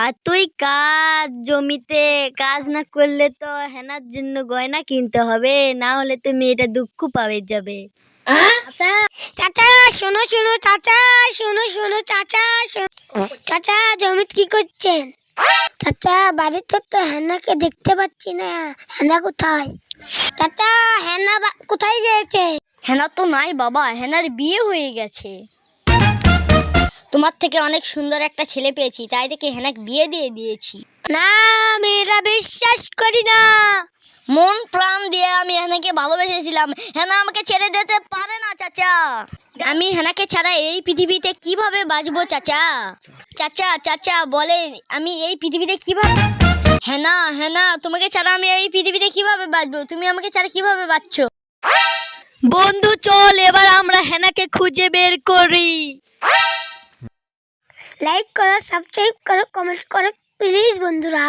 আর তুই কাজ জমিতে কাজ না করলে তো হেনার জন্য গয়না কিনতে হবে, না হলে তো মেয়েটা দুঃখ পাবে যাবে। চাচা শোনো শোনো, চাচা শোনো শোনো, চাচা চাচা জমিত কি করছেন? চাচা বাড়িতে তো হেনাকে দেখতে পাচ্ছি না, হেনা কোথায়? চাচা হেনা কোথায় গিয়েছে? হেনা তো নাই বাবা, হেনার বিয়ে হয়ে গেছে। তোমার থেকে অনেক সুন্দর একটা ছেলে পেয়েছি, তাই দেখে হেনাকে বিয়ে দিয়ে দিয়েছি। না মেয়েরা বিশ্বাস করি না। মন প্রাণ দিয়ে আমি হেনাকে ভালোবেসেছিলাম, হেনা আমাকে ছেড়ে যেতে পারে না চাচা। আমি হেনাকে ছাড়া এই পৃথিবীতে কিভাবে বাঁচবো চাচা? চাচা চাচা বলে আমি এই পৃথিবীতে কিভাবে, হেনা হেনা তোমাকে ছাড়া আমি এই পৃথিবীতে কিভাবে বাঁচবো? তুমি আমাকে ছাড়া কিভাবে বাঁচছো? বন্ধু চল এবার আমরা হেনাকে খুঁজে বের করি। লাইক করো, সাবস্ক্রাইব করো, কমেন্ট করো প্লিজ বন্ধুরা।